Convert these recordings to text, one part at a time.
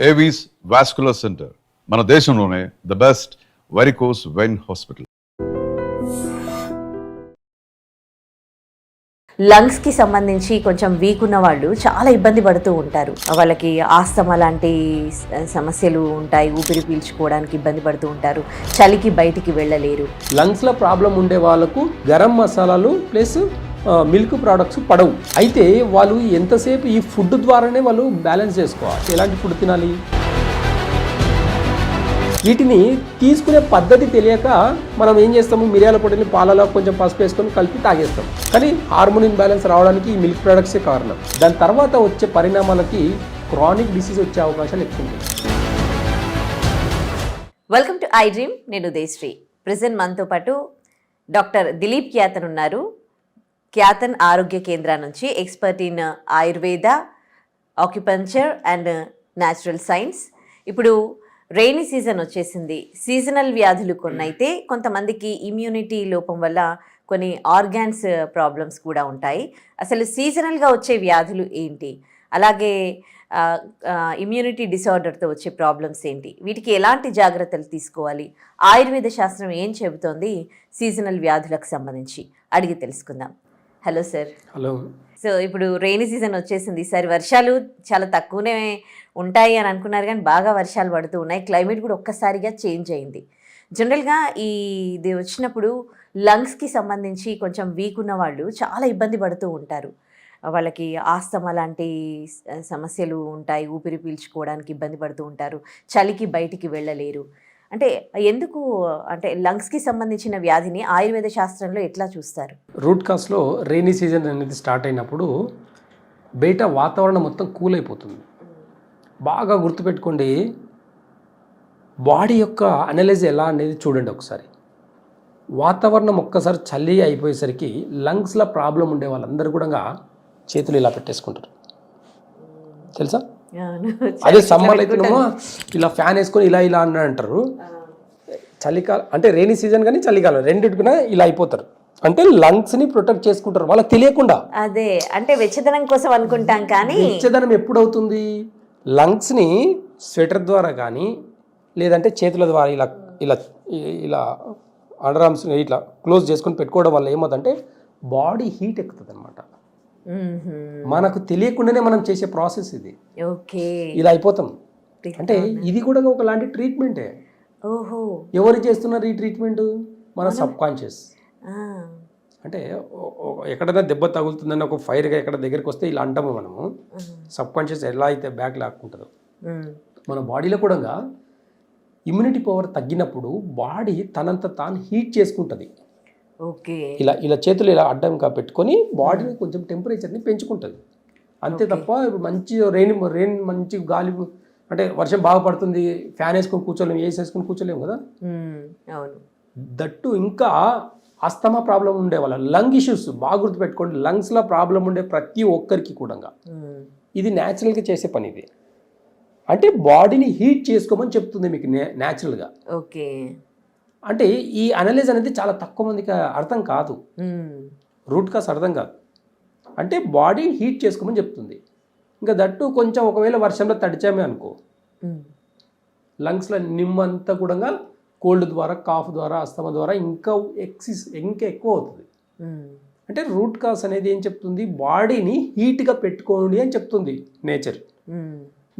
Avis vascular centre మన దేశంలోనే the best varicose vein hospital. లంగ్స్కి సంబంధించి కొంచెం వీక్ ఉన్న వాళ్ళు చాలా ఇబ్బంది పడుతూ ఉంటారు. వాళ్ళకి ఆస్తమా లాంటి సమస్యలు ఉంటాయి, ఊపిరి పీల్చుకోవడానికి ఇబ్బంది పడుతూ ఉంటారు, చలికి బయటికి వెళ్ళలేరు. లంగ్స్లో ప్రాబ్లం ఉండే వాళ్ళకు గరం మసాలాలు ప్లస్ మిల్క్ ప్రోడక్ట్స్ పడవు. అయితే వాళ్ళు ఎంతసేపు ఈ ఫుడ్ ద్వారానే వాళ్ళు బ్యాలెన్స్ చేసుకోవాలి. ఎలాంటి ఫుడ్ తినాలి, వీటిని తీసుకునే పద్ధతి తెలియక మనం ఏం చేస్తాము, మిరియాల పొడిని పాలలో కొంచెం పసుపు వేసుకొని కలిపి తాగేస్తాం. కానీ హార్మోన్ ఇన్బ్యాలెన్స్ రావడానికి ఈ మిల్క్ ప్రొడక్ట్సే కారణం. దాని తర్వాత వచ్చే పరిణామాలకి క్రానిక్ డిసీజ్ వచ్చే అవకాశాలు ఎక్కువ ఉంటాయి. Welcome to I dream. నేను ఉదయశ్రీ. ప్రెజెంట్ మనతో పాటు డాక్టర్ దిలీప్ క్యాతన్ ఉన్నారు. క్యాతన్ ఆరోగ్య కేంద్రం నుంచి expert in Ayurveda, acupuncture and natural science. ఇప్పుడు రెయినీ సీజన్ వచ్చేసింది. సీజనల్ వ్యాధులు కొన్ని అయితే కొంతమందికి ఇమ్యూనిటీ లోపం వల్ల కొన్ని ఆర్గాన్స్ ప్రాబ్లమ్స్ కూడా ఉంటాయి. అసలు సీజనల్గా వచ్చే వ్యాధులు ఏంటి, అలాగే ఇమ్యూనిటీ డిసార్డర్తో వచ్చే ప్రాబ్లమ్స్ ఏంటి, వీటికి ఎలాంటి జాగ్రత్తలు తీసుకోవాలి, ఆయుర్వేద శాస్త్రం ఏం చెబుతోంది సీజనల్ వ్యాధులకు సంబంధించి అడిగి తెలుసుకుందాం. Hello sir. హలో. సో ఇప్పుడు రెయినీ సీజన్ వచ్చేసింది. ఈసారి వర్షాలు చాలా తక్కువనే ఉంటాయి అని అనుకున్నారు, కానీ బాగా వర్షాలు పడుతూ ఉన్నాయి. క్లైమేట్ కూడా ఒక్కసారిగా చేంజ్ అయింది. జనరల్గా ఇది వచ్చినప్పుడు లంగ్స్కి సంబంధించి కొంచెం వీక్ ఉన్న వాళ్ళు చాలా ఇబ్బంది పడుతూ ఉంటారు. వాళ్ళకి ఆస్తమా లాంటి సమస్యలు ఉంటాయి, ఊపిరి పీల్చుకోవడానికి ఇబ్బంది పడుతూ ఉంటారు, చలికి బయటికి వెళ్ళలేరు. అంటే ఎందుకు, అంటే లంగ్స్కి సంబంధించిన వ్యాధిని ఆయుర్వేద శాస్త్రంలో ఎట్లా చూస్తారు? రూట్ కాస్లో రెయినీ సీజన్ అనేది స్టార్ట్ అయినప్పుడు బయట వాతావరణం మొత్తం కూల్ అయిపోతుంది. బాగా గుర్తుపెట్టుకోండి, బాడీ యొక్క అనలైజ్ ఎలా అనేది చూడండి ఒకసారి. వాతావరణం ఒక్కసారి చలి అయిపోయేసరికి లంగ్స్లో ప్రాబ్లం ఉండే వాళ్ళందరూ కూడా చేతులు ఇలా పెట్టేసుకుంటారు, తెలుసా? అదే సమ్మర్ అయితేనేమో ఇలా ఫ్యాన్ వేసుకొని ఇలా ఇలా అని అంటారు. చలికాలం అంటే రెయినీ సీజన్ కానీ చలికాలం రెండింటికి ఇలా అయిపోతారు. అంటే లంగ్స్ని ప్రొటెక్ట్ చేసుకుంటారు వాళ్ళకి తెలియకుండా. అదే అంటే వెచ్చదనం కోసం అనుకుంటాం, కానీ వెచ్చదనం ఎప్పుడవుతుంది? లంగ్స్ని స్వెటర్ ద్వారా కానీ లేదంటే చేతుల ద్వారా ఇలా ఇలా ఇలా అండర్ ఆర్మ్స్ ఇట్లా క్లోజ్ చేసుకొని పెట్టుకోవడం వల్ల ఏమవుతుందంటే బాడీ హీట్ ఎక్కుతుంది అనమాట. మనకు తెలియకుండానే మనం చేసే ప్రాసెస్ ఇది. ఓకే, ఇలా అయిపోతాం. అంటే ఇది కూడా ఒకలాంటి ట్రీట్మెంటే. ఓహో, ఎవరు చేస్తున్నారు ఈ ట్రీట్మెంట్? మన సబ్ కాన్షియస్. అంటే ఎక్కడైనా దెబ్బ తగులుతుందని ఒక ఫైర్గా ఎక్కడ దగ్గరికి వస్తే ఇలా అంటాము మనము. సబ్ కాన్షియస్ ఎలా అయితే బ్యాక్ లాక్కుంటుందో మన బాడీలో కూడా ఇమ్యూనిటీ పవర్ తగ్గినప్పుడు బాడీ తనంత తాను హీట్ చేసుకుంటుంది. ఓకే, ఇలా ఇలా చేతులు ఇలా అడ్డంగా పెట్టుకొని బాడీని కొంచెం టెంపరేచర్ని పెంచుకుంటుంది, అంతే తప్ప మంచి రెయిన్ మంచి గాలి అంటే వర్షం బాగా పడుతుంది ఫ్యాన్ వేసుకొని కూర్చోలేము, ఏసీ వేసుకొని కూర్చోలేము కదా. అవును. దట్టు ఇంకా ఆస్తమా ప్రాబ్లం ఉండే వాళ్ళ లంగ్ ఇష్యూస్ బాగా గుర్తుపెట్టుకోండి. లంగ్స్లో ప్రాబ్లం ఉండే ప్రతి ఒక్కరికి కూడా ఇది న్యాచురల్గా చేసే పని. ఇది అంటే బాడీని హీట్ చేసుకోమని చెప్తుంది మీకు న్యాచురల్గా. ఓకే, అంటే ఈ అనలైజ్ అనేది చాలా తక్కువ మందికి అర్థం కాదు, రూట్ కాస్ అర్థం కాదు. అంటే బాడీ హీట్ చేసుకోమని చెప్తుంది. ఇంకా దట్టు కొంచెం ఒకవేళ వర్షంలో తడిచామే అనుకో, లంగ్స్లో నిమ్మంతా కూడా కోల్డ్ ద్వారా, కాఫ్ ద్వారా, అస్తమా ద్వారా ఇంకా ఎక్కువ అవుతుంది. అంటే రూట్ కాస్ అనేది ఏం చెప్తుంది? బాడీని హీట్గా పెట్టుకోండి అని చెప్తుంది నేచర్.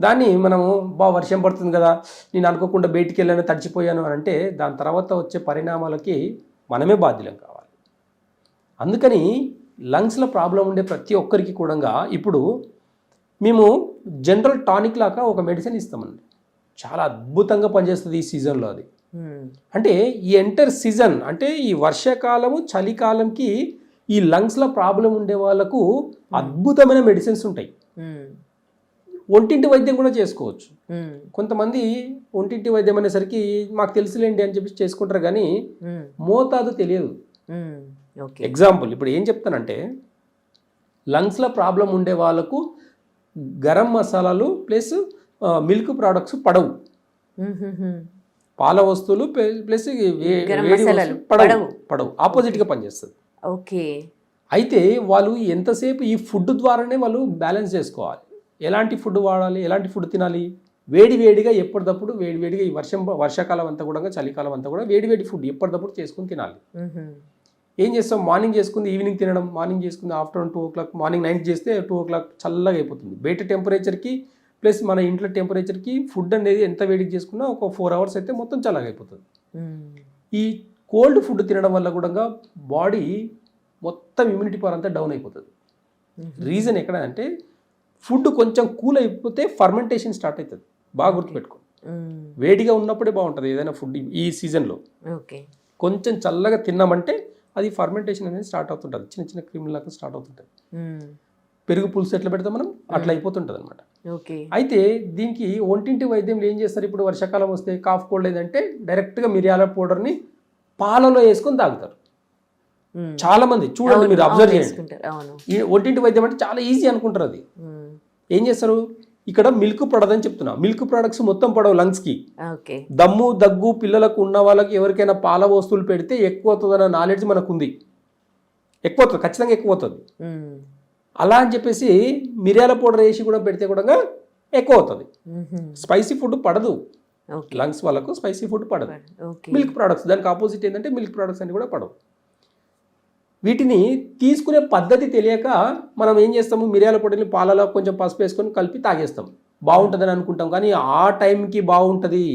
దాన్ని మనము వర్షం పడుతుంది కదా, నేను అనుకోకుండా బయటికి వెళ్ళాను తడిచిపోయాను అని అంటే దాని తర్వాత వచ్చే పరిణామాలకి మనమే బాధ్యులం కావాలి. అందుకని లంగ్స్లో ప్రాబ్లం ఉండే ప్రతి ఒక్కరికి కూడా ఇప్పుడు మేము జనరల్ టానిక్ లాగా ఒక మెడిసిన్ ఇస్తామండి. చాలా అద్భుతంగా పనిచేస్తుంది ఈ సీజన్లో అది. అంటే ఈ ఎంటర్ సీజన్ అంటే ఈ వర్షాకాలము చలికాలంకి ఈ లంగ్స్లో ప్రాబ్లం ఉండే వాళ్ళకు అద్భుతమైన మెడిసిన్స్ ఉంటాయి. ఒంటింటి వైద్యం కూడా చేసుకోవచ్చు. కొంతమంది ఒంటింటి వైద్యం అనేసరికి మాకు తెలుసులేండి అని చెప్పి చేసుకుంటారు, కానీ మోతాదు తెలియదు. ఎగ్జాంపుల్ ఇప్పుడు ఏం చెప్తానంటే, లంగ్స్లో ప్రాబ్లం ఉండే వాళ్ళకు గరం మసాలాలు ప్లస్ మిల్క్ ప్రోడక్ట్స్ పడవు. పాల వస్తువులు ప్లస్ వేడి పడవు, ఆపోజిట్గా పనిచేస్తుంది. ఓకే, అయితే వాళ్ళు ఎంతసేపు ఈ ఫుడ్ ద్వారానే వాళ్ళు బ్యాలెన్స్ చేసుకోవాలి. ఎలాంటి ఫుడ్ వాడాలి, ఎలాంటి ఫుడ్ తినాలి, వేడివేడిగా ఎప్పటికప్పుడు వేడివేడిగా ఈ వర్షాకాలం అంతా కూడా చలికాలం అంతా కూడా వేడివేడి ఫుడ్ ఎప్పటికప్పుడు చేసుకుని తినాలి. ఏం చేస్తాం, మార్నింగ్ చేసుకుంది ఈవినింగ్ తినడం, మార్నింగ్ చేసుకుంది ఆఫ్టర్నూన్ 2 o'clock, మార్నింగ్ 9 చేస్తే 2 o'clock చల్లగా అయిపోతుంది. బయట టెంపరేచర్కి ప్లస్ మన ఇంట్లో టెంపరేచర్కి ఫుడ్ అనేది ఎంత వేడికి చేసుకున్నా ఒక 4 hours అయితే మొత్తం చల్లగా అయిపోతుంది. ఈ కోల్డ్ ఫుడ్ తినడం వల్ల కూడా బాడీ మొత్తం ఇమ్యూనిటీ పవర్ అంతా డౌన్ అయిపోతుంది. రీజన్ ఎక్కడ అంటే ఫుడ్ కొంచెం కూల్ అయిపోతే ఫర్మెంటేషన్ స్టార్ట్ అవుతుంది. బాగా గుర్తుపెట్టుకో, వేడిగా ఉన్నప్పుడే బాగుంటుంది ఏదైనా ఫుడ్. ఈ సీజన్లో కొంచెం చల్లగా తిన్నామంటే అది ఫర్మెంటేషన్ అనేది స్టార్ట్ అవుతుంటుంది, చిన్న చిన్న క్రిములాగా స్టార్ట్ అవుతుంటుంది. పెరుగు పులుసు ఎట్లా పెడతాం మనం అట్లా అయిపోతుంటుంది అనమాట. అయితే దీనికి ఒంటింటి వైద్యంలో ఏం చేస్తారు, ఇప్పుడు వర్షాకాలం వస్తే కాఫ్ కోల్డ్ ఏదంటే డైరెక్ట్గా మిరియాల పౌడర్ని పాలలో వేసుకొని తాగుతారు చాలా మంది. చూడండి మీరు అబ్జర్వ్ చేయండి. ఈ ఒంటింటి వైద్యం అంటే చాలా ఈజీ అనుకుంటారు. అది ఏం చేస్తారు, ఇక్కడ మిల్క్ పడదని చెప్తున్నా, మిల్క్ ప్రొడక్ట్స్ మొత్తం పడవు లంగ్స్కి. దమ్ము దగ్గు పిల్లలకు ఉన్న వాళ్ళకి ఎవరికైనా పాల వస్తువులు పెడితే ఎక్కువ అవుతుంది అన్న నాలెడ్జ్ మనకు ఉంది. ఎక్కువ అవుతుంది, ఖచ్చితంగా ఎక్కువ అవుతుంది. అలా అని చెప్పేసి మిరియాల పౌడర్ వేసి కూడా పెడితే కూడా ఎక్కువ అవుతుంది. స్పైసీ ఫుడ్ పడదు లంగ్స్ వాళ్ళకు, స్పైసీ ఫుడ్ పడదు. మిల్క్ ప్రొడక్ట్స్ దానికి ఆపోజిట్ ఏంటంటే మిల్క్ ప్రొడక్ట్స్ అని కూడా పడవు. వీటిని తీసుకునే పద్ధతి తెలియక మనం ఏం చేస్తాము, మిరియాల పొడిని పాలలో కొంచెం పసుపు వేసుకొని కలిపి తాగేస్తాం, బాగుంటుందని అనుకుంటాం. కానీ ఆ టైంకి బాగుంటుంది.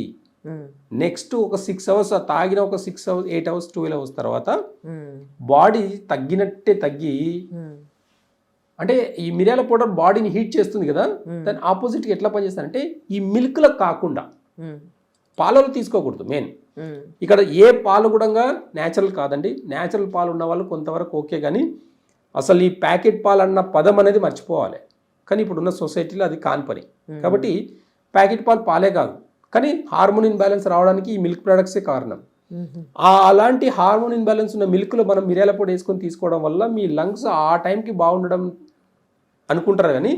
నెక్స్ట్ ఒక 6 hours తాగిన ఒక 6 hours 8 hours 12 hours తర్వాత బాడీ తగ్గినట్టే తగ్గి, అంటే ఈ మిరియాల పౌడర్ బాడీని హీట్ చేస్తుంది కదా, దాని ఆపోజిట్గా ఎట్లా పనిచేస్తారంటే ఈ మిల్క్లో కాకుండా పాలలో తీసుకోకూడదు. మెయిన్ ఇక్కడ ఏ పాలు కూడా న్యాచురల్ కాదండి. న్యాచురల్ పాలు ఉన్న వాళ్ళు కొంతవరకు ఓకే, కానీ అసలు ఈ ప్యాకెట్ పాలు అన్న పదం అనేది మర్చిపోవాలి. కానీ ఇప్పుడున్న సొసైటీలో అది కాని పని. కాబట్టి ప్యాకెట్ పాలు పాలే కాదు, కానీ హార్మోన్ ఇన్బ్యాలెన్స్ రావడానికి ఈ మిల్క్ ప్రొడక్ట్సే కారణం. అలాంటి హార్మోన్ ఇన్బ్యాలెన్స్ ఉన్న మిల్క్లో మనం మిరియాల పొడి వేసుకొని తీసుకోవడం వల్ల మీ లంగ్స్ ఆ టైంకి బాగుండడం అనుకుంటారు, కానీ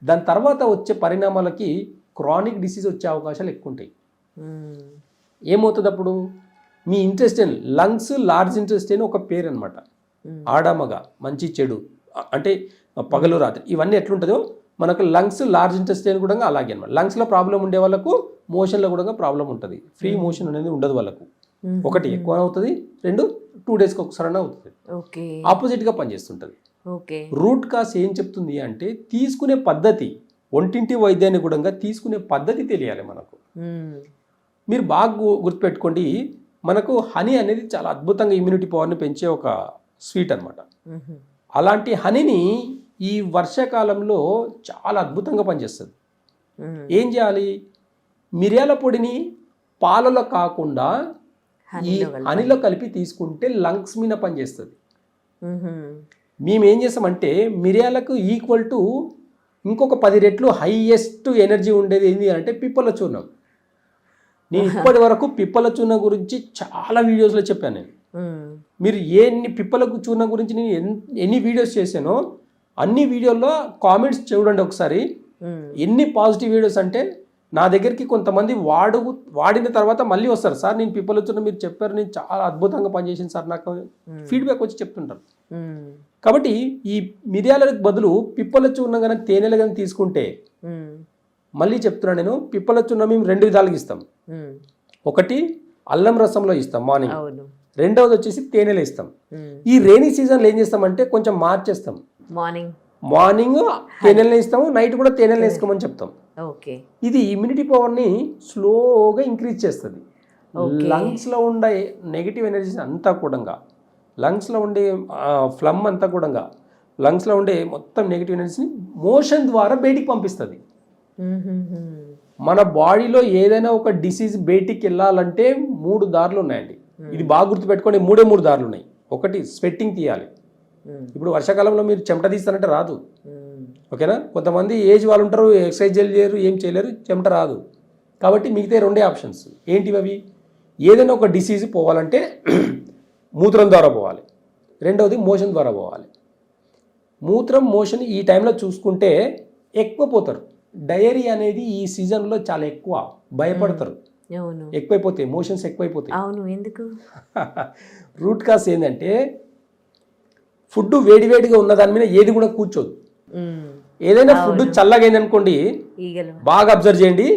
దాని తర్వాత వచ్చే పరిణామాలకి క్రానిక్ డిసీజ్ వచ్చే అవకాశాలు ఎక్కువ ఉంటాయి. ఏమవుతుంది అప్పుడు, మీ ఇంటెస్టైన్ లంగ్స్ లార్జ్ ఇంటెస్టైన్ ఒక పేరు అనమాట. ఆడమగ మంచి చెడు అంటే పగలు రాత్రి ఇవన్నీ ఎట్లుంటుందో మనకు లంగ్స్ లార్జ్ ఇంటెస్టైన్ కూడా అలాగే అనమాట. లంగ్స్లో ప్రాబ్లం ఉండే వాళ్ళకు మోషన్లో కూడా ప్రాబ్లం ఉంటుంది. ఫ్రీ మోషన్ అనేది ఉండదు వాళ్ళకు. ఒకటి ఎక్కువ అవుతుంది, 2 daysకి ఒకసారి అవుతుంది. ఆపోజిట్గా పనిచేస్తుంటుంది. రూట్ కాస్ ఏం చెప్తుంది అంటే తీసుకునే పద్ధతి, ఒంటింటి వైద్యాన్ని కూడా తీసుకునే పద్ధతి తెలియాలి మనకు. మీరు బాగా గుర్తుపెట్టుకోండి, మనకు హనీ అనేది చాలా అద్భుతంగా ఇమ్యూనిటీ పవర్ని పెంచే ఒక స్వీట్ అనమాట. అలాంటి హనీని ఈ వర్షాకాలంలో చాలా అద్భుతంగా పనిచేస్తుంది. ఏం చేయాలి, మిరియాల పొడిని పాలలో కాకుండా ఈ హనీలో కలిపి తీసుకుంటే లంగ్స్ మీద పనిచేస్తుంది. మేము ఏం చేస్తామంటే మిరియాలకు ఈక్వల్ టు ఇంకొక 10 రెట్లు హైయెస్ట్ ఎనర్జీ ఉండేది ఏంటి అంటే పిప్పల చూర్ణం. నేను ఇప్పటి వరకు పిప్పల చూర్ణం గురించి చాలా వీడియోస్లో చెప్పాను. మీరు పిప్పల చూర్ణం గురించి నేను ఎన్ని వీడియోస్ చేశానో అన్ని వీడియోల్లో కామెంట్స్ చూడండి ఒకసారి. ఎన్ని పాజిటివ్ వీడియోస్ అంటే నా దగ్గరికి కొంతమంది వాడిన తర్వాత మళ్ళీ వస్తారు, సార్ నేను పిప్పల చూర్ణం మీరు చెప్పారు, నేను చాలా అద్భుతంగా పనిచేసింది సార్, నాకు ఫీడ్బ్యాక్ వచ్చి చెప్తుంటారు. కాబట్టి ఈ మిరియాలకు బదులు పిప్పల చూర్ణం కానీ తేనెలు కానీ తీసుకుంటే, మళ్ళీ చెప్తున్నాను నేను, పిప్పల చూర్ణం మేము 2 విధాలుగా ఇస్తాం. ఒకటి అల్లం రసంలో ఇస్తాం మార్నింగ్, రెండవది వచ్చేసి తేనెలు ఇస్తాం. ఈ రైనీ సీజన్లో ఏం చేస్తామంటే కొంచెం మార్చేస్తాం. మార్నింగ్ తేనెలు ఇస్తాము, నైట్ కూడా తేనెలు వేసుకోమని చెప్తాం. ఇది ఇమ్యూనిటీ పవర్ని స్లోగా ఇంక్రీజ్ చేస్తుంది. లంగ్స్లో ఉండే నెగిటివ్ ఎనర్జీస్ అంతా కూడా, లంగ్స్లో ఉండే ఫ్లమ్ అంతా కూడా, లంగ్స్లో ఉండే మొత్తం నెగిటివ్ ఎనర్జీని మోషన్ ద్వారా బయటికి పంపిస్తుంది. మన బాడీలో ఏదైనా ఒక డిసీజ్ బయటికి వెళ్ళాలంటే 3 దారులు ఉన్నాయండి. ఇది బాగా గుర్తుపెట్టుకోండి, 3 దారులు ఉన్నాయి. ఒకటి స్వెట్టింగ్ తీయాలి. ఇప్పుడు వర్షాకాలంలో మీరు చెమట తీస్తారంటే రాదు, ఓకేనా. కొంతమంది ఏజ్ వాళ్ళు ఉంటారు, ఎక్సర్సైజ్ చేయలేరు, ఏం చేయలేరు, చెమట రాదు. కాబట్టి మిగతా 2 ఆప్షన్స్ ఏంటివి అవి, ఏదైనా ఒక డిసీజ్ పోవాలంటే మూత్రం ద్వారా పోవాలి, రెండవది మోషన్ ద్వారా పోవాలి. మూత్రం మోషన్ ఈ టైంలో చూసుకుంటే ఎక్కువ పోతారు. డయేరియా అనేది ఈ సీజన్లో చాలా ఎక్కువ భయపడతారు, ఎక్కువైపోతాయి మోషన్స్ ఎక్కువైపోతాయి. ఎందుకు? రూట్ కాస్ ఏంటంటే ఫుడ్ వేడివేడిగా ఉన్న దాని మీద ఏది కూడా కూర్చోదు. ఏదైనా ఫుడ్ చల్లగా అయిందనుకోండి, బాగా అబ్జర్వ్ చేయండి,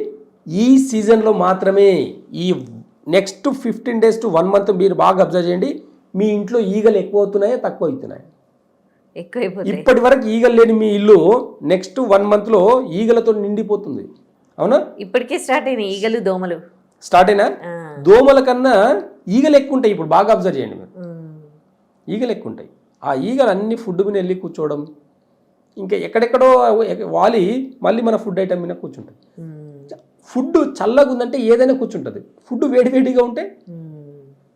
ఈ సీజన్లో మాత్రమే ఈ నెక్స్ట్ 15 days to 1 month మీరు బాగా అబ్జర్వ్ చేయండి, మీ ఇంట్లో ఈగలు ఎక్కువ అవుతున్నాయా తక్కువ అవుతున్నాయా? ఎక్కువైపోతాయి. ఇప్పటి వరకు ఈగలు లేని మీ ఇల్లు నెక్స్ట్ 1 monthలో ఈగలతో నిండిపోతుంది. అవునా? ఇప్పటికే స్టార్ట్ అయినాయి ఈగలు దోమలు. స్టార్ట్ అయినా దోమల కన్నా ఈగలు ఎక్కువ ఉంటాయి. ఇప్పుడు బాగా అబ్జర్వ్ చేయండి మీరు, ఈగలు ఎక్కువ ఉంటాయి. ఆ ఈగలు అన్ని ఫుడ్ మీద వెళ్ళి కూర్చోవడం, ఇంకా ఎక్కడెక్కడో వాలి మళ్ళీ మన ఫుడ్ ఐటమ్ మీద కూర్చుంటుంది. ఫుడ్ చల్లగా ఉందంటే ఏదైనా కూర్చుంటుంది, ఫుడ్ వేడివేడిగా ఉంటే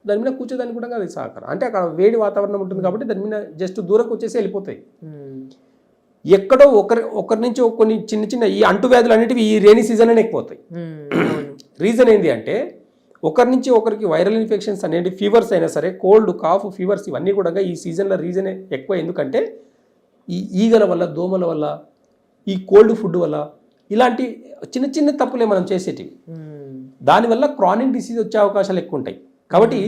దాని మీద కూర్చోదానికి కూడా అది సహకారం. అంటే అక్కడ వేడి వాతావరణం ఉంటుంది కాబట్టి దాని మీద జస్ట్ దూరంకి వచ్చేసి వెళ్ళిపోతాయి. ఎక్కడో ఒకరి నుంచి కొన్ని చిన్న చిన్న ఈ అంటువ్యాధులు అనేటివి ఈ రేనీ సీజన్లోనే ఎక్కువ అవుతాయి. రీజన్ ఏంటి అంటే ఒకరి నుంచి ఒకరికి వైరల్ ఇన్ఫెక్షన్స్ అనేవి, ఫీవర్స్ అయినా సరే, కోల్డ్, కాఫ్, ఫీవర్స్ ఇవన్నీ కూడా ఈ సీజన్లో రీజనే ఎక్కువ. ఎందుకంటే ఈ ఈగల వల్ల, దోమల వల్ల, ఈ కోల్డ్ ఫుడ్ వల్ల, ఇలాంటి చిన్న చిన్న తప్పులే మనం చేసేటివి. దానివల్ల క్రానిక్ డిసీజ్ వచ్చే అవకాశాలు ఎక్కువ ఉంటాయి. కాబట్టి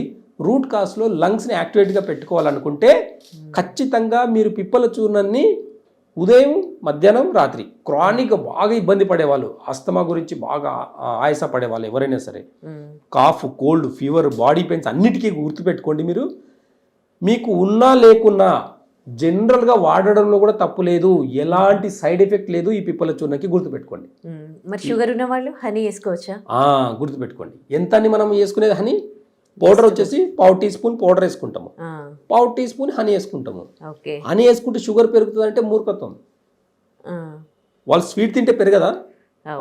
రూట్ కాస్లో లంగ్స్ని యాక్టివేట్గా పెట్టుకోవాలనుకుంటే ఖచ్చితంగా మీరు పిప్పల చూర్ణాన్ని ఉదయం, మధ్యాహ్నం, రాత్రి క్రానిక్ బాగా ఇబ్బంది పడేవాళ్ళు, అస్తమా గురించి బాగా ఆయాస పడేవాళ్ళు ఎవరైనా సరే, cough, cold, fever, body pains అన్నిటికీ గుర్తుపెట్టుకోండి. మీరు మీకు ఉన్నా లేకున్నా జనరల్గా వాడడంలో కూడా తప్పు లేదు, ఎలాంటి సైడ్ ఎఫెక్ట్ లేదు ఈ పిప్పల చూర్ణకి, గుర్తుపెట్టుకోండి. మరి షుగర్ ఉన్న వాళ్ళు హనీ వేసుకోవచ్చా? గుర్తుపెట్టుకోండి. ఎంత అని మనం వేసుకునేది హనీ పౌడర్ వచ్చేసి 1/4 teaspoon పౌడర్ వేసుకుంటాము, 1/4 teaspoon హనీ వేసుకుంటాము. హనీ వేసుకుంటే షుగర్ పెరుగుతుంది అంటే మూర్ఖత్వం. వాళ్ళు స్వీట్ తింటే పెరగదా?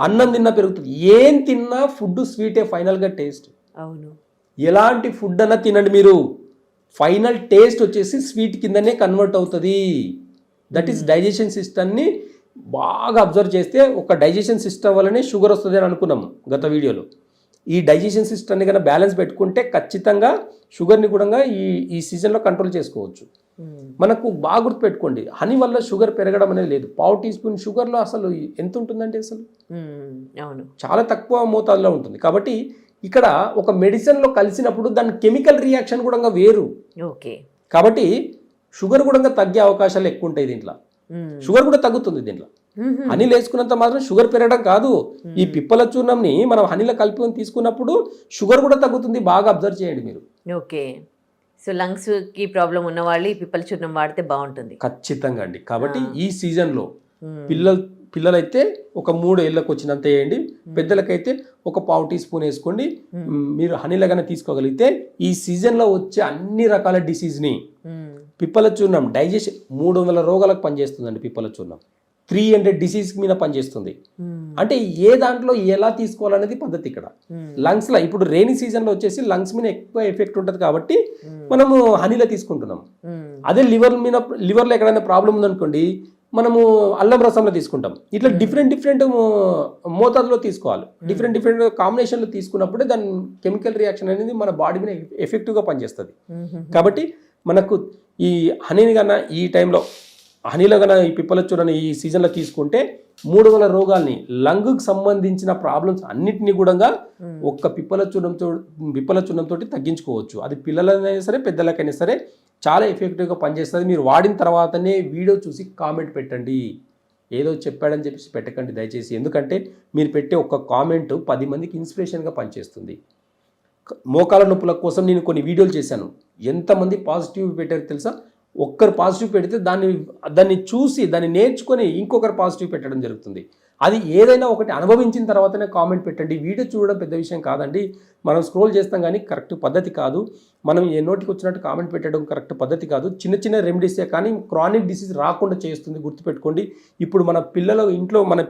అన్నం తిన్నా పెరుగుతుంది. ఏం తిన్నా ఫుడ్ స్వీటే ఫైనల్గా టేస్ట్. అవును, ఎలాంటి ఫుడ్ అన్నా తినండి మీరు, ఫైనల్ టేస్ట్ వచ్చేసి స్వీట్ కిందనే కన్వర్ట్ అవుతుంది. దట్ ఈస్ డైజెషన్ సిస్టమ్ని బాగా అబ్జర్వ్ చేస్తే ఒక డైజెషన్ సిస్టమ్ వల్లనే షుగర్ వస్తుంది అని అనుకున్నాము గత వీడియోలో. ఈ డైజెషన్ సిస్టమ్ని కన్నా బ్యాలెన్స్ పెట్టుకుంటే ఖచ్చితంగా షుగర్ని కూడా ఈ సీజన్లో కంట్రోల్ చేసుకోవచ్చు. మనకు బాగా గుర్తుపెట్టుకోండి, హనీ వల్ల షుగర్ పెరగడం అనేది లేదు. 1/4 teaspoon షుగర్లో అసలు ఎంత ఉంటుందంటే అసలు చాలా తక్కువ మోతాదులో ఉంటుంది. కాబట్టి ఇక్కడ ఒక మెడిసిన్లో కలిసినప్పుడు దాని కెమికల్ రియాక్షన్ కూడా వేరు. కాబట్టి షుగర్ కూడా తగ్గే అవకాశాలు ఎక్కువ ఉంటాయి. దీంట్లో షుగర్ కూడా తగ్గుతుంది. దీంట్లో హనీలు వేసుకున్నంత మాత్రం షుగర్ పెరగడం కాదు. ఈ పిప్పల చూర్ణంని మనం హనీలో కలుపుకొని తీసుకున్నప్పుడు షుగర్ కూడా తగ్గుతుంది. బాగా అబ్జర్వ్ చేయండి మీరు. ఓకే, సో లంగ్స్ కి ప్రాబ్లం ఉన్న వాళ్ళు ఈ పిప్పల చూర్ణం వాడితే బాగుంటుంది ఖచ్చితంగా అండి. కాబట్టి ఈ సీజన్లో పిల్లలైతే ఒక 3 ఏళ్ళకు వచ్చినంత వేయండి, పెద్దలకైతే ఒక 1/4 teaspoon వేసుకోండి. మీరు హనీలో కన్నా తీసుకోగలిగితే ఈ సీజన్లో వచ్చే అన్ని రకాల డిసీజ్ని పిప్పల చూర్ణం డైజెషన్ 300 రోగాలకు పనిచేస్తుందండి. పిప్పల చూర్ణం 300 డిసీజ్ మీద పనిచేస్తుంది. అంటే ఏ దాంట్లో ఎలా తీసుకోవాలనేది పద్ధతి ఇక్కడ. లంగ్స్ లో ఇప్పుడు రైనీ సీజన్ లో వచ్చేసి లంగ్స్ మీద ఎక్కువ ఎఫెక్ట్ ఉంటుంది కాబట్టి మనము హనీలో తీసుకుంటున్నాం. అదే లివర్లో ఎక్కడైనా ప్రాబ్లం ఉందనుకోండి, మనము అల్లం రసంలో తీసుకుంటాం. ఇట్లా డిఫరెంట్ మోతాదులో తీసుకోవాలి. డిఫరెంట్ కాంబినేషన్లో తీసుకున్నప్పుడే దాని కెమికల్ రియాక్షన్ అనేది మన బాడీ మీద ఎఫెక్టివ్గా పనిచేస్తుంది. కాబట్టి మనకు ఈ హనీని కన్నా ఈ టైంలో హనీలో కన్నా ఈ పిప్పల చూర్ణాన్ని ఈ సీజన్లో తీసుకుంటే 300 రోగాల్ని, లంగ్కి సంబంధించిన ప్రాబ్లమ్స్ అన్నిటినీ కూడా ఒక్క పిప్పల చూర్ణంతో తగ్గించుకోవచ్చు. అది పిల్లలైనా సరే, పెద్దలకైనా సరే చాలా ఎఫెక్టివ్గా పనిచేస్తుంది. మీరు వాడిన తర్వాతనే వీడియో చూసి కామెంట్ పెట్టండి. ఏదో చెప్పాడని చెప్పేసి పెట్టకండి దయచేసి. ఎందుకంటే మీరు పెట్టే ఒక్క కామెంట్ 10 మందికి ఇన్స్పిరేషన్గా పనిచేస్తుంది. మోకాల నొప్పుల కోసం నేను కొన్ని వీడియోలు చేశాను. ఎంతమంది పాజిటివ్ పెట్టారు తెలుసా? ఒక్కరు పాజిటివ్ పెడితే దాన్ని చూసి దాన్ని నేర్చుకొని ఇంకొకరు పాజిటివ్ పెట్టడం జరుగుతుంది. అది ఏదైనా ఒకటి అనుభవించిన తర్వాతనే కామెంట్ పెట్టండి. వీడియో చూడడం పెద్ద విషయం కాదండి. మనం స్క్రోల్ చేస్తాం కానీ కరెక్ట్ పద్ధతి కాదు. మనం ఏ నోటికి వచ్చినట్టు కామెంట్ పెట్టడం కరెక్ట్ పద్ధతి కాదు. చిన్న రెమెడీసే కానీ క్రానిక్ డిసీజ్ రాకుండా చేస్తుంది, గుర్తుపెట్టుకోండి. ఇప్పుడు మన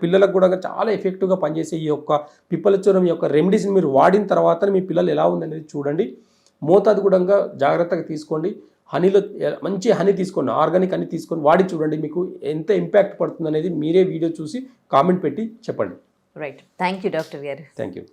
పిల్లలకు కూడా చాలా ఎఫెక్టివ్గా పనిచేసే ఈ యొక్క పిప్పల చూర్ణం యొక్క రెమెడీస్ని మీరు వాడిన తర్వాత మీ పిల్లలు ఎలా ఉందనేది చూడండి. మోతాదు కూడా జాగ్రత్తగా తీసుకోండి. హనీలో మంచి హనీ తీసుకోండి, ఆర్గానిక్ హనీ తీసుకొని వాడి చూడండి. మీకు ఎంత ఇంపాక్ట్ పడుతుంది అనేది మీరే వీడియో చూసి కామెంట్ పెట్టి చెప్పండి. రైట్, థ్యాంక్ యూ డాక్టర్ గారు. Thank you.